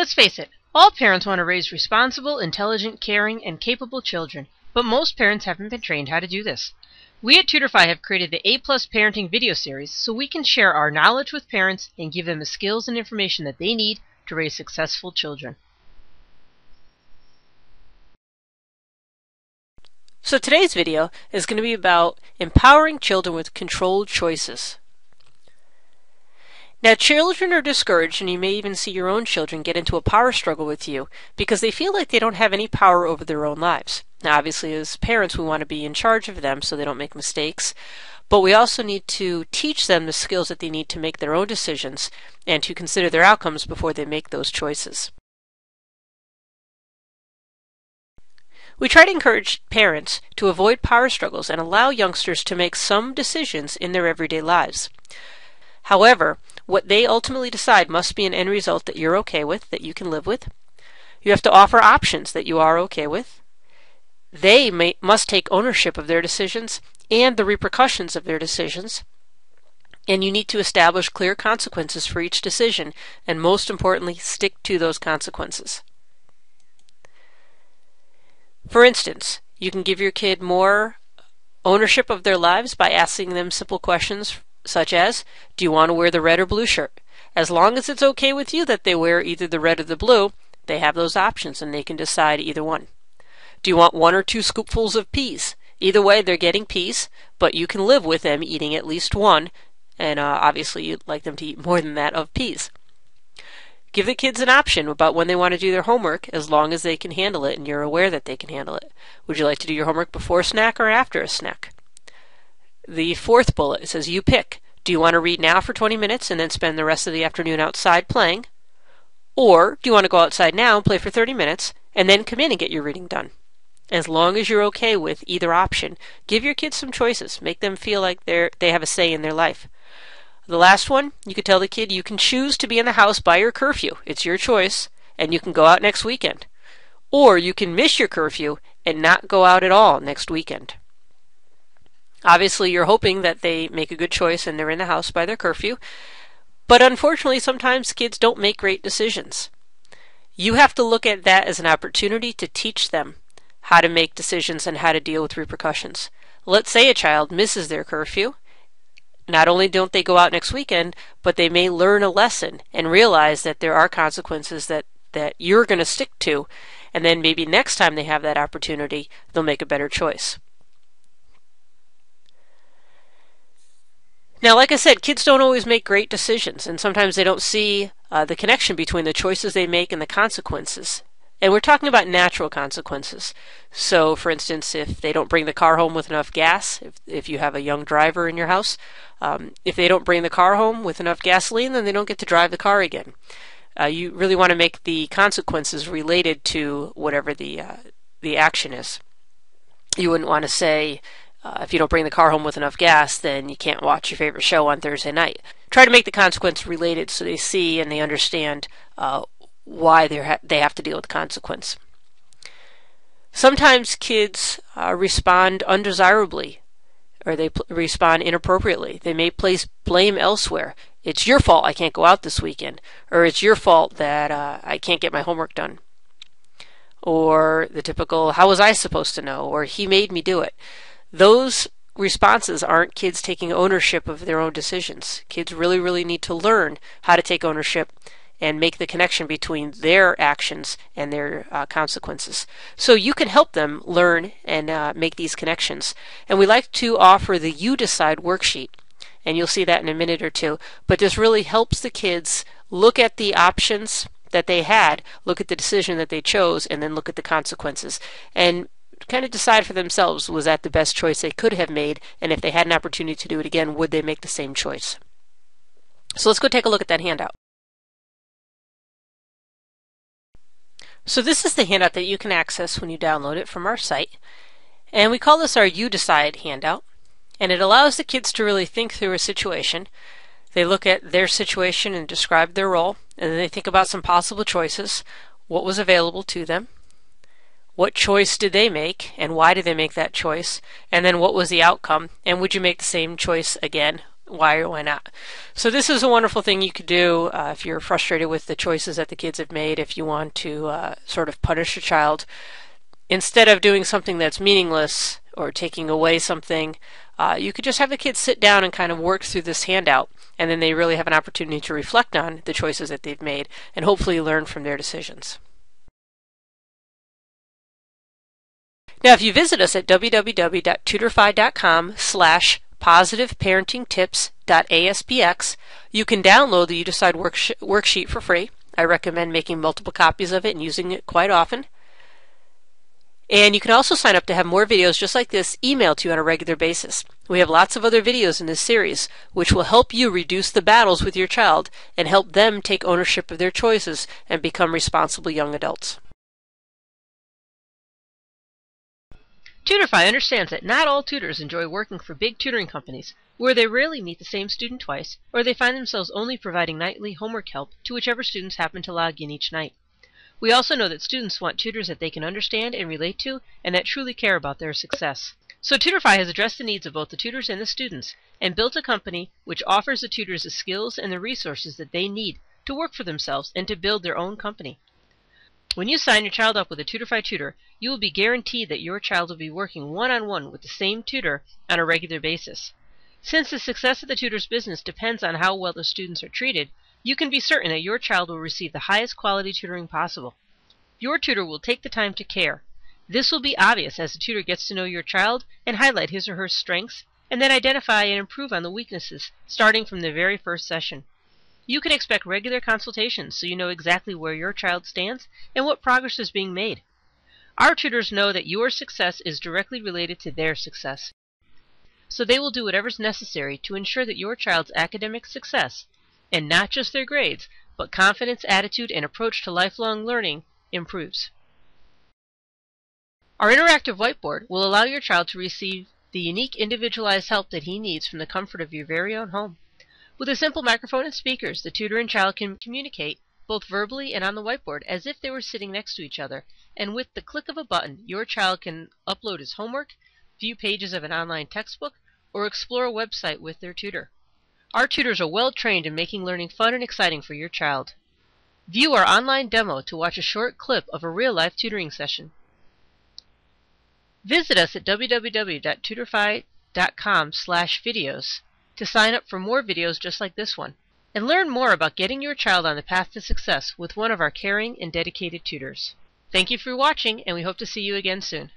Let's face it, all parents want to raise responsible, intelligent, caring, and capable children, but most parents haven't been trained how to do this. We at Tutorfy have created the A+ Parenting video series so we can share our knowledge with parents and give them the skills and information that they need to raise successful children. So today's video is going to be about empowering children with controlled choices. Now, children are discouraged, and you may even see your own children get into a power struggle with you because they feel like they don't have any power over their own lives. Now, obviously, as parents, we want to be in charge of them so they don't make mistakes, but we also need to teach them the skills that they need to make their own decisions and to consider their outcomes before they make those choices. We try to encourage parents to avoid power struggles and allow youngsters to make some decisions in their everyday lives. However, what they ultimately decide must be an end result that you're okay with, that you can live with. You have to offer options that you are okay with. They must take ownership of their decisions and the repercussions of their decisions. And you need to establish clear consequences for each decision, and most importantly, stick to those consequences. For instance, you can give your kid more ownership of their lives by asking them simple questions such as, do you want to wear the red or blue shirt? As long as it's okay with you that they wear either the red or the blue, they have those options and they can decide either one. Do you want 1 or 2 scoopfuls of peas? Either way, they're getting peas, but you can live with them eating at least one, and obviously you'd like them to eat more than that of peas. Give the kids an option about when they want to do their homework as long as they can handle it and you're aware that they can handle it. Would you like to do your homework before a snack or after a snack? The 4th bullet says you pick. Do you want to read now for 20 minutes and then spend the rest of the afternoon outside playing? Or do you want to go outside now and play for 30 minutes and then come in and get your reading done? As long as you're okay with either option, give your kids some choices. Make them feel like they have a say in their life. The last one, you could tell the kid you can choose to be in the house by your curfew. It's your choice, and you can go out next weekend. Or you can miss your curfew and not go out at all next weekend. Obviously, you're hoping that they make a good choice and they're in the house by their curfew, but unfortunately, sometimes kids don't make great decisions. You have to look at that as an opportunity to teach them how to make decisions and how to deal with repercussions. Let's say a child misses their curfew. Not only don't they go out next weekend, but they may learn a lesson and realize that there are consequences that you're going to stick to, and then maybe next time they have that opportunity, they'll make a better choice. Now, like I said, kids don't always make great decisions, and sometimes they don't see the connection between the choices they make and the consequences. And we're talking about natural consequences. So, for instance, if they don't bring the car home with enough gas, if you have a young driver in your house, if they don't bring the car home with enough gasoline, then they don't get to drive the car again. You really want to make the consequences related to whatever the action is. You wouldn't want to say, if you don't bring the car home with enough gas, then you can't watch your favorite show on Thursday night. Try to make the consequence related so they see and they understand why they have to deal with the consequence. Sometimes kids respond undesirably, or they respond inappropriately. They may place blame elsewhere. It's your fault I can't go out this weekend, or it's your fault that I can't get my homework done. Or the typical, how was I supposed to know, or he made me do it. Those responses aren't kids taking ownership of their own decisions. Kids really need to learn how to take ownership and make the connection between their actions and their consequences. So you can help them learn and make these connections. And we like to offer the You Decide worksheet, and you'll see that in a minute or two. But this really helps the kids look at the options that they had, look at the decision that they chose, and then look at the consequences. And kind of decide for themselves, was that the best choice they could have made, and if they had an opportunity to do it again, would they make the same choice? So let's go take a look at that handout. So this is the handout that you can access when you download it from our site, and we call this our You Decide handout, and it allows the kids to really think through a situation. They look at their situation and describe their role, and then they think about some possible choices, what was available to them, what choice did they make, and why did they make that choice, and then what was the outcome, and would you make the same choice again why or why not. So this is a wonderful thing you could do if you're frustrated with the choices that the kids have made, if you want to sort of punish a child. Instead of doing something that's meaningless or taking away something, you could just have the kids sit down and kind of work through this handout, and then they really have an opportunity to reflect on the choices that they've made and hopefully learn from their decisions. Now, if you visit us at www.tutorfy.com/positiveparentingtips.aspx, you can download the You Decide worksheet for free. I recommend making multiple copies of it and using it quite often. And you can also sign up to have more videos just like this emailed to you on a regular basis. We have lots of other videos in this series, which will help you reduce the battles with your child and help them take ownership of their choices and become responsible young adults. Tutorfy understands that not all tutors enjoy working for big tutoring companies, where they rarely meet the same student twice, or they find themselves only providing nightly homework help to whichever students happen to log in each night. We also know that students want tutors that they can understand and relate to, and that truly care about their success. So Tutorfy has addressed the needs of both the tutors and the students, and built a company which offers the tutors the skills and the resources that they need to work for themselves and to build their own company. When you sign your child up with a Tutorfy tutor, you will be guaranteed that your child will be working one-on-one with the same tutor on a regular basis. Since the success of the tutor's business depends on how well the students are treated, you can be certain that your child will receive the highest quality tutoring possible. Your tutor will take the time to care. This will be obvious as the tutor gets to know your child and highlight his or her strengths, and then identify and improve on the weaknesses, starting from the very first session. You can expect regular consultations so you know exactly where your child stands and what progress is being made. Our tutors know that your success is directly related to their success, so they will do whatever's necessary to ensure that your child's academic success, and not just their grades, but confidence, attitude, and approach to lifelong learning, improves. Our interactive whiteboard will allow your child to receive the unique individualized help that he needs from the comfort of your very own home. With a simple microphone and speakers, the tutor and child can communicate both verbally and on the whiteboard as if they were sitting next to each other, and with the click of a button, your child can upload his homework, view pages of an online textbook, or explore a website with their tutor. Our tutors are well trained in making learning fun and exciting for your child. View our online demo to watch a short clip of a real-life tutoring session. Visit us at www.tutorfy.com/videos to sign up for more videos just like this one, and learn more about getting your child on the path to success with one of our caring and dedicated tutors. Thank you for watching, and we hope to see you again soon.